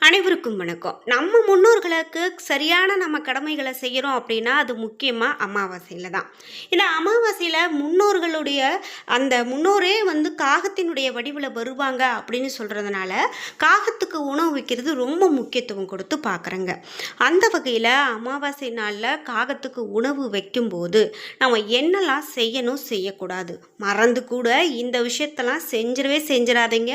அனைவருக்கும் வணக்கம். நம்ம முன்னோர்களுக்கு சரியான நம்ம கடமைகளை செய்கிறோம் அப்படின்னா அது முக்கியமாக அமாவாசையில் தான். இந்த அமாவாசையில் முன்னோர்களுடைய அந்த முன்னோரே காகத்தினுடைய வடிவில் வருவாங்க அப்படின்னு சொல்கிறதுனால காகத்துக்கு உணவு வைக்கிறது ரொம்ப முக்கியத்துவம் கொடுத்து பார்க்குறேங்க. அந்த வகையில் அமாவாசை நாளில் காகத்துக்கு உணவு வைக்கும்போது நம்ம என்னெல்லாம் செய்யணும் செய்யக்கூடாது மறந்து கூட இந்த விஷயத்தெல்லாம் செஞ்சிடாதீங்க.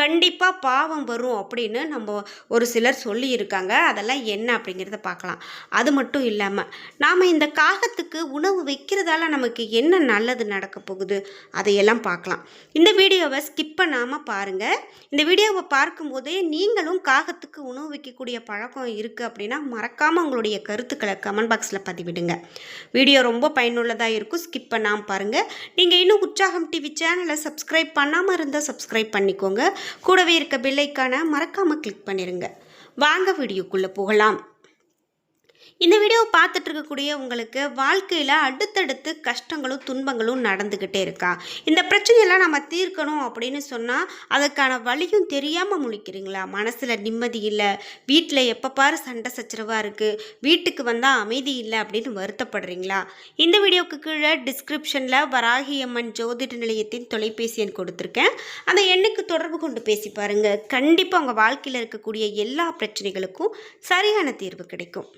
கண்டிப்பாக பாவம் வரும் அப்படின்னு நம்ம ஒரு சிலர் சொல்லியிருக்காங்க. அதெல்லாம் என்ன அப்படிங்கிறத பார்க்கலாம். அது மட்டும் இல்லாமல் நாம் இந்த காகத்துக்கு உணவு வைக்கிறதால நமக்கு என்ன நல்லது நடக்க போகுது அதையெல்லாம் பார்க்கலாம். இந்த வீடியோவை ஸ்கிப் பண்ணாமல் பாருங்கள். இந்த வீடியோவை பார்க்கும்போதே நீங்களும் காகத்துக்கு உணவு வைக்கக்கூடிய பழக்கம் இருக்குது அப்படின்னா மறக்காமல் உங்களுடைய கருத்துக்களை கமெண்ட் பாக்ஸில் பதிவிடுங்க. வீடியோ ரொம்ப பயனுள்ளதாக இருக்கும். ஸ்கிப் பண்ணாமல் பாருங்கள். நீங்கள் இன்னும் உற்சாகம் டிவி சேனலை சப்ஸ்கிரைப் பண்ணாமல் இருந்தால் சப்ஸ்கிரைப் பண்ணிக்கோங்க. கூடவே இருக்க பெல் ஐக்கானை மறக்காமல் கிளிக் பண்ணிடுங்க. வாங்க வீடியோக்குள்ளே போகலாம். இந்த வீடியோவை பார்த்துட்டு இருக்கக்கூடிய உங்களுக்கு வாழ்க்கையில் அடுத்தடுத்து கஷ்டங்களும் துன்பங்களும் நடந்துக்கிட்டே இருக்கா? இந்த பிரச்சனையெல்லாம் நம்ம தீர்க்கணும் அப்படின்னு சொன்னால் அதுக்கான வழியும் தெரியாமல் முழிக்கிறீங்களா? மனசில் நிம்மதி இல்லை, வீட்டில் எப்போ பாரு சண்டை சச்சரவாக இருக்குது, வீட்டுக்கு வந்தால் அமைதி இல்லை அப்படின்னு வருத்தப்படுறீங்களா? இந்த வீடியோவுக்கு கீழே டிஸ்கிரிப்ஷனில் வராகி அம்மன் ஜோதிட நிலையத்தின் தொலைபேசி எண் கொடுத்துருக்கேன். அந்த எண்ணுக்கு தொடர்பு கொண்டு பேசி பாருங்கள். கண்டிப்பாக உங்கள் வாழ்க்கையில் இருக்கக்கூடிய எல்லா பிரச்சனைகளுக்கும் சரியான தீர்வு கிடைக்கும்.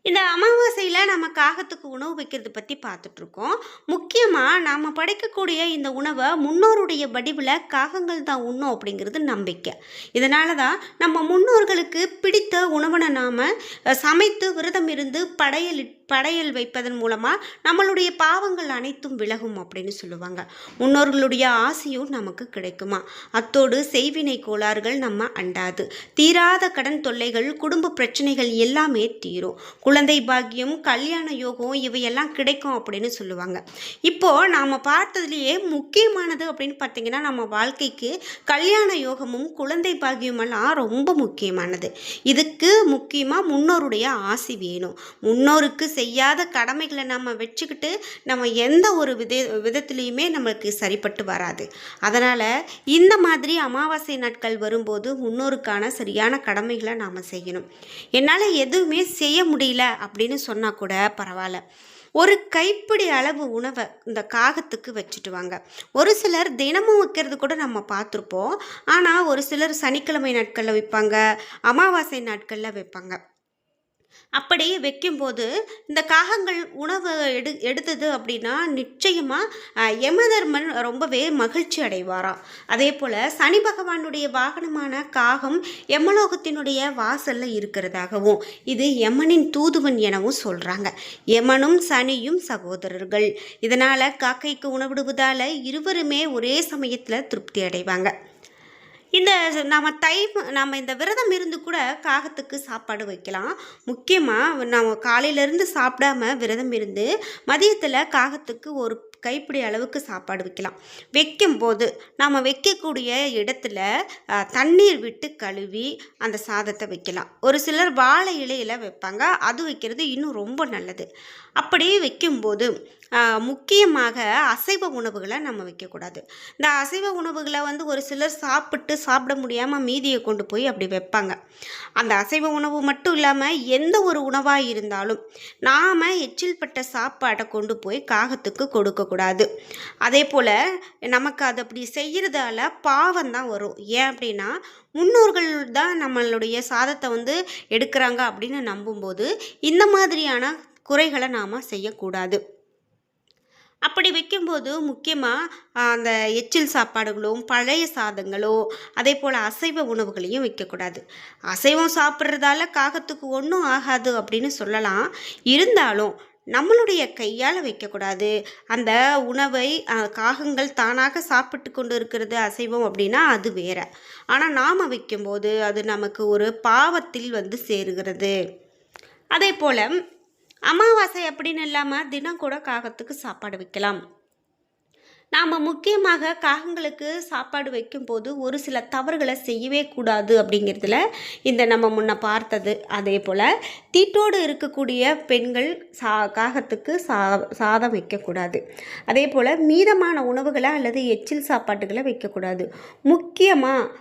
இந்த அமாவாசையில் நம்ம காகத்துக்கு உணவு வைக்கிறது பற்றி பார்த்துட்ருக்கோம். முக்கியமாக நாம் படைக்கக்கூடிய இந்த உணவை முன்னோருடைய வடிவில் காகங்கள் தான் உண்ணும் அப்படிங்கிறது நம்பிக்கை. இதனால தான் நம்ம முன்னோர்களுக்கு பிடித்த உணவனை நாம் சமைத்து விரதம் இருந்து படையல் வைப்பதன் மூலமாக நம்மளுடைய பாவங்கள் அனைத்தும் விலகும் அப்படின்னு சொல்லுவாங்க. முன்னோர்களுடைய ஆசையும் நமக்கு கிடைக்குமா? அத்தோடு செய்வினை கோளாறுகள் நம்ம அண்டாது, தீராத கடன் தொல்லைகள், குடும்ப பிரச்சனைகள் எல்லாமே தீரும், குழந்தை பாக்கியம், கல்யாண யோகம் இவையெல்லாம் கிடைக்கும் அப்படின்னு சொல்லுவாங்க. இப்போது நாம் பார்த்ததுலேயே முக்கியமானது அப்படின்னு பார்த்தீங்கன்னா நம்ம வாழ்க்கைக்கு கல்யாண யோகமும் குழந்தை பாக்கியமெல்லாம் ரொம்ப முக்கியமானது. இதுக்கு முக்கியமாக முன்னோருடைய ஆசி வேணும். முன்னோருக்கு செய்யாத கடமைகளை நம்ம வச்சுக்கிட்டு நம்ம எந்த ஒரு விதத்துலேயுமே நம்மளுக்கு சரிப்பட்டு வராது. அதனால் இந்த மாதிரி அமாவாசை நாட்கள் வரும்போது முன்னோருக்கான சரியான கடமைகளை நாம் செய்யணும். என்னால் எதுவுமே செய்ய முடியல அப்படின்னு சொன்னால் கூட பரவாயில்ல, ஒரு கைப்பிடி அளவு உணவை இந்த காகத்துக்கு வச்சுட்டு வாங்க. ஒரு சிலர் தினமும் வைக்கிறது கூட நம்ம பார்த்துருப்போம். ஆனால் ஒரு சிலர் சனிக்கிழமை நாட்களில் வைப்பாங்க, அமாவாசை நாட்களில் வைப்பாங்க. அப்படி வைக்கும்போது இந்த காகங்கள் உணவு எடுத்தது அப்படின்னா நிச்சயமாக யமதர்மன் ரொம்பவே மகிழ்ச்சி அடைவாராம். அதே போல் சனி பகவானுடைய வாகனமான காகம் யமலோகத்தினுடைய வாசலில் இருக்கிறதாகவும் இது யமனின் தூதுவன் எனவும் சொல்கிறாங்க. யமனும் சனியும் சகோதரர்கள். இதனால் காக்கைக்கு உணவிடுவதால் இருவருமே ஒரே சமயத்தில் திருப்தி அடைவாங்க. இந்த நம்ம இந்த விரதம் இருந்து கூட காகத்துக்கு சாப்பாடு வைக்கலாம். முக்கியமாக நம்ம காலையிலேருந்து சாப்பிடாம விரதம் இருந்து மதியத்தில் காகத்துக்கு ஒரு கைப்பிடி அளவுக்கு சாப்பாடு வைக்கலாம். வைக்கும்போது நாம் வைக்கக்கூடிய இடத்துல தண்ணீர் விட்டு கழுவி அந்த சாதத்தை வைக்கலாம். ஒரு சிலர் வாழை இலையில் வைப்பாங்க, அது வைக்கிறது இன்னும் ரொம்ப நல்லது. அப்படியே வைக்கும்போது முக்கியமாக அசைவ உணவுகளை நம்ம வைக்கக்கூடாது. இந்த அசைவ உணவுகளை ஒரு சிலர் சாப்பிட முடியாமல் மீதியை கொண்டு போய் அப்படி வைப்பாங்க. அந்த அசைவ உணவு மட்டும் இல்லாமல் எந்த ஒரு உணவாக இருந்தாலும் நாம் எச்சில் பட்ட சாப்பாடை கொண்டு போய் காகத்துக்கு கொடுக்கக்கூடாது. அதே போல் நமக்கு அது அப்படி செய்கிறதால பாவம் தான் வரும். ஏன் அப்படின்னா முன்னோர்கள் தான் நம்மளுடைய சாதத்தை எடுக்கிறாங்க அப்படின்னு நம்பும்போது இந்த மாதிரியான குறைகளை நாம் செய்யக்கூடாது. அப்படி வைக்கும்போது முக்கியமாக அந்த எச்சில் சாப்பாடுகளும் பழைய சாதங்களோ அதே போல் அசைவ உணவுகளையும் வைக்கக்கூடாது. அசைவம் சாப்பிட்றதால காகத்துக்கு ஒன்றும் ஆகாது அப்படின்னு சொல்லலாம். இருந்தாலும் நம்மளுடைய கையால் வைக்கக்கூடாது. அந்த உணவை காகங்கள் தானாக சாப்பிட்டு கொண்டு இருக்கிறது அசைவம் அப்படின்னா அது வேற. ஆனால் நாம் வைக்கும்போது அது நமக்கு ஒரு பாவத்தில் சேருகிறது. அதே போல் அமாவாசை அப்படின்னு இல்லாமல் தினம் கூட காகத்துக்கு சாப்பாடு வைக்கலாம். நாம் முக்கியமாக காகங்களுக்கு சாப்பாடு வைக்கும்போது ஒரு சில தவறுகளை செய்யவே கூடாது அப்படிங்கிறதுல இந்த நம்ம முன்ன பார்த்தது. அதே போல் தீட்டோடு இருக்கக்கூடிய பெண்கள் காகத்துக்கு சாதம் வைக்கக்கூடாது. அதே போல் மீதமான உணவுகளை அல்லது எச்சில் சாப்பாட்டுகளை வைக்கக்கூடாது. முக்கியமாக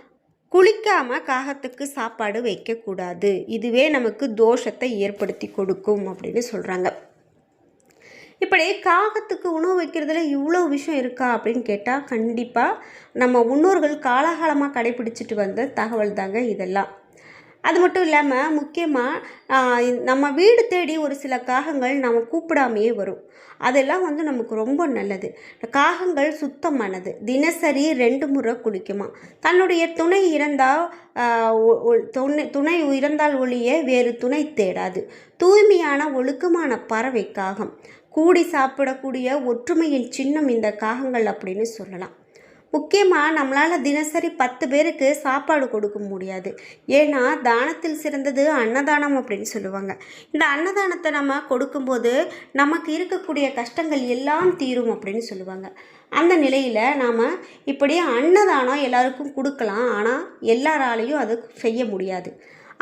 குளிக்காமல் காகத்துக்கு சாப்பாடு வைக்கக்கூடாது, இதுவே நமக்கு தோஷத்தை ஏற்படுத்தி கொடுக்கும் அப்படின்னு சொல்கிறாங்க. இப்படி காகத்துக்கு உணவு வைக்கிறதுல இவ்வளோ விஷயம் இருக்கா அப்படின்னு கேட்டால் கண்டிப்பாக நம்ம முன்னோர்கள் காலகாலமாக கடைபிடிச்சிட்டு வந்த தகவல் தாங்க இதெல்லாம். அது மட்டும் இல்லாமல் முக்கியமாக நம்ம வீடு தேடி ஒரு சில காகங்கள் நம்ம கூப்பிடாமையே வரும். அதெல்லாம் நமக்கு ரொம்ப நல்லது. காகங்கள் சுத்தமானது, தினசரி 2 முறை குளிக்குமா. தன்னுடைய துணை இறந்தால் துணை இறந்தால் ஒழிய வேறு துணை தேடாது. தூய்மையான ஒழுக்கமான பறவை காகம். கூடி சாப்பிடக்கூடிய ஒற்றுமையின் சின்னம் இந்த காகங்கள் அப்படின்னு சொல்லலாம். முக்கியமாக நம்மளால் தினசரி 10 பேருக்கு சாப்பாடு கொடுக்க முடியாது. ஏன்னா தானத்தில் சிறந்தது அன்னதானம் அப்படின்னு சொல்லுவாங்க. இந்த அன்னதானத்தை நம்ம கொடுக்கும்போது நமக்கு இருக்கக்கூடிய கஷ்டங்கள் எல்லாம் தீரும் அப்படின்னு சொல்லுவாங்க. அந்த நிலையில் நாம் இப்படி அன்னதானம் எல்லாருக்கும் கொடுக்கலாம், ஆனால் எல்லாராலையும் அது செய்ய முடியாது.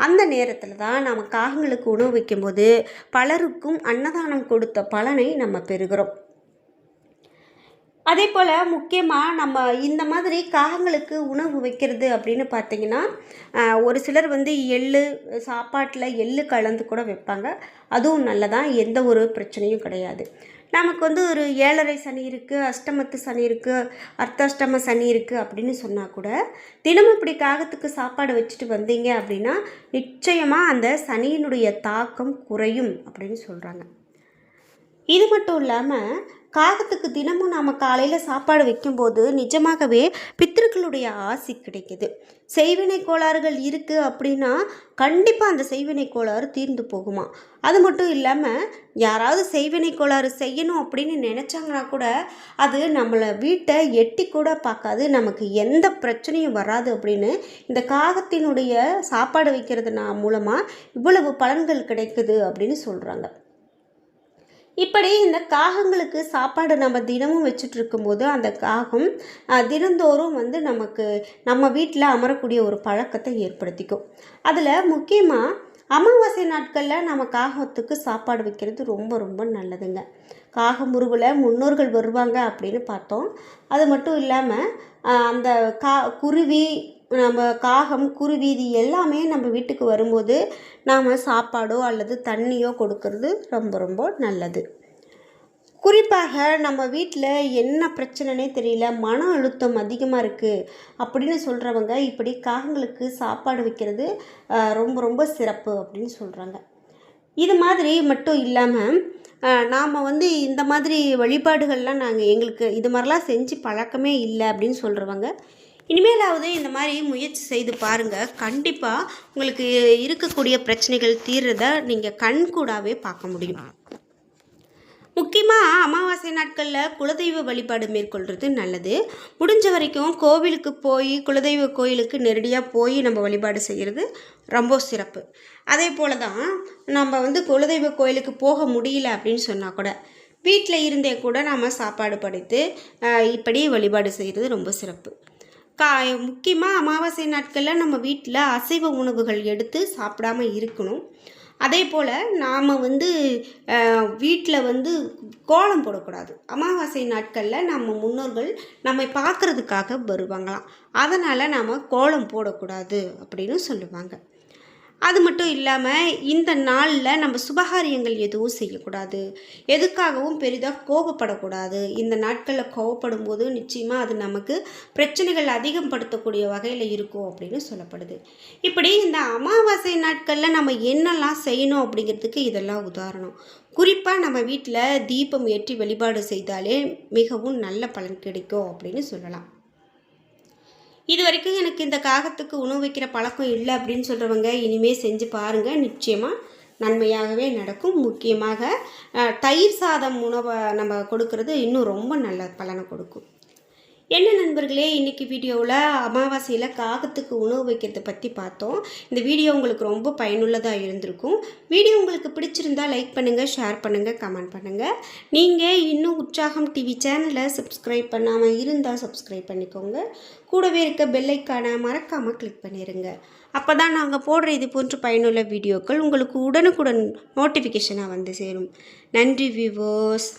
அந்த நேரத்தில் தான் நம்ம காகங்களுக்கு உணவு வைக்கும்போது பலருக்கும் அன்னதானம் கொடுத்த பலனை நம்ம பெறுகிறோம். அதே போல் முக்கியமாக நம்ம இந்த மாதிரி காகங்களுக்கு உணவு வைக்கிறது அப்படின்னு பார்த்திங்கன்னா, ஒரு சிலர் எள்ளு சாப்பாட்டில் எள்ளு கலந்து கூட வைப்பாங்க. அதுவும் நல்லதான், எந்த ஒரு பிரச்சனையும் கிடையாது. நமக்கு ஒரு 7.5 சனி இருக்குது, அஷ்டமத்து சனி இருக்குது, அர்த்தாஷ்டம சனி இருக்குது அப்படின்னு சொன்னால் கூட தினமும் இப்படி காகத்துக்கு சாப்பாடு வச்சுட்டு வந்தீங்க அப்படின்னா நிச்சயமாக அந்த சனியினுடைய தாக்கம் குறையும் அப்படின்னு சொல்கிறாங்க. இது மட்டும் இல்லாமல் காகத்துக்கு தினமும் நாம் காலையில் சாப்பாடு வைக்கும்போது நிஜமாகவே பித்திருக்களுடைய ஆசி கிடைக்குது. செய்வினை கோளாறுகள் இருக்குது அப்படின்னா கண்டிப்பாக அந்த செய்வினை கோளாறு தீர்ந்து போகுமா. அது மட்டும் இல்லாமல் யாராவது செய்வினை கோளாறு செய்யணும் அப்படின்னு நினச்சாங்கன்னா கூட அது நம்மளை வீட்டை எட்டி கூட பார்க்காது, நமக்கு எந்த பிரச்சனையும் வராது அப்படின்னு இந்த காகத்தினுடைய சாப்பாடு வைக்கிறது மூலமாக இவ்வளவு பலன்கள் கிடைக்குது அப்படின்னு சொல்கிறாங்க. இப்படி இந்த காகங்களுக்கு சாப்பாடு நம்ம தினமும் வச்சுட்டு இருக்கும்போது அந்த காகம் தினந்தோறும் நமக்கு நம்ம வீட்டில் அமரக்கூடிய ஒரு பழக்கத்தை ஏற்படுத்திக்கும். அதில் முக்கியமாக அமாவாசை நாட்களில் நம்ம காகத்துக்கு சாப்பாடு வைக்கிறது ரொம்ப ரொம்ப நல்லதுங்க. காகமுருவில் முன்னோர்கள் வருவாங்க அப்படின்னு பார்த்தோம். அது மட்டும் இல்லாமல் அந்த குருவி, நம்ம காகம், குருவி இது எல்லாமே நம்ம வீட்டுக்கு வரும்போது நாம் சாப்பாடோ அல்லது தண்ணியோ கொடுக்கறது ரொம்ப ரொம்ப நல்லது. குறிப்பாக நம்ம வீட்டில் என்ன பிரச்சனைனே தெரியல, மன அழுத்தம் அதிகமாக இருக்குது அப்படின்னு சொல்கிறவங்க இப்படி காகங்களுக்கு சாப்பாடு வைக்கிறது ரொம்ப ரொம்ப சிறப்பு அப்படின்னு சொல்கிறாங்க. இது மாதிரி மட்டும் இல்லாமல் நாம் இந்த மாதிரி வழிபாடுகள்லாம் எங்களுக்கு இது மாதிரிலாம் செஞ்சு பழக்கமே இல்லை அப்படின்னு சொல்கிறவங்க இனிமேலாவது இந்த மாதிரி முயற்சி செய்து பாருங்கள். கண்டிப்பாக உங்களுக்கு இருக்கக்கூடிய பிரச்சனைகள் தீர்றதை நீங்கள் கண்கூடாவே பார்க்க முடியும். முக்கியமாக அமாவாசை நாட்களில் குலதெய்வ வழிபாடு மேற்கொள்கிறது நல்லது. முடிஞ்ச வரைக்கும் கோவிலுக்கு போய் குலதெய்வ கோயிலுக்கு நேரடியாக போய் நம்ம வழிபாடு செய்கிறது ரொம்ப சிறப்பு. அதே போல் தான் நம்ம குலதெய்வ கோயிலுக்கு போக முடியல அப்படின்னு சொன்னால் கூட வீட்டில் இருந்தே கூட நம்ம சாப்பாடு படைத்து இப்படி வழிபாடு செய்கிறது ரொம்ப சிறப்பு. முக்கியமாக அமாவாசை நாட்களில் நம்ம வீட்டில் அசைவ உணவுகள் எடுத்து சாப்பிடாமல் இருக்கணும். அதே போல் நாம் வீட்டில் கோலம் போடக்கூடாது. அமாவாசை நாட்களில் நம்ம முன்னோர்கள் நம்மை பார்க்குறதுக்காக வருவாங்களாம், அதனால் நாம் கோலம் போடக்கூடாது அப்படின்னு சொல்லுவாங்க. அது மட்டும் இல்லாமல் இந்த நாளில் நம்ம சுபகாரியங்கள் எதுவும் செய்யக்கூடாது, எதுக்காகவும் பெரிதாக கோபப்படக்கூடாது. இந்த நாட்களில் கோபப்படும் போது நிச்சயமாக அது நமக்கு பிரச்சனைகள் அதிகப்படுத்தக்கூடிய வகையில் இருக்கும் அப்படின்னு சொல்லப்படுது. இப்படி இந்த அமாவாசை நாட்களில் நம்ம என்னெல்லாம் செய்யணும் அப்படிங்கிறதுக்கு இதெல்லாம் உதாரணம். குறிப்பாக நம்ம வீட்டில் தீபம் ஏற்றி வழிபாடு செய்தாலே மிகவும் நல்ல பலன் கிடைக்கும் அப்படின்னு சொல்லலாம். இது வரைக்கும் எனக்கு இந்த காகத்துக்கு உணவு வைக்கிற பழக்கம் இல்லை அப்படின்னு சொல்கிறவங்க இனிமேல் செஞ்சு பாருங்கள், நிச்சயமாக நன்மையாகவே நடக்கும். முக்கியமாக தயிர் சாதம் உணவை நம்ம கொடுக்கறது இன்னும் ரொம்ப நல்ல பலனை கொடுக்கும். என்ன நண்பர்களே, இன்றைக்கி வீடியோவில் அமாவாசையில் காகத்துக்கு உணவு வைக்கிறத பற்றி பார்த்தோம். இந்த வீடியோ உங்களுக்கு ரொம்ப பயனுள்ளதாக இருந்திருக்கும். வீடியோ உங்களுக்கு பிடிச்சிருந்தால் லைக் பண்ணுங்கள், ஷேர் பண்ணுங்கள், கமெண்ட் பண்ணுங்கள். நீங்கள் இன்னும் உற்சாகம் டிவி சேனலை சப்ஸ்கிரைப் பண்ணாமல் இருந்தால் சப்ஸ்கிரைப் பண்ணிக்கோங்க. கூடவே இருக்க பெல்லைக்கான மறக்காமல் கிளிக் பண்ணிடுங்க. அப்போ தான் நாங்கள் போடுற இது போன்ற பயனுள்ள வீடியோக்கள் உங்களுக்கு உடனுக்குடன் நோட்டிஃபிகேஷனாக சேரும். நன்றி வியூவர்ஸ்.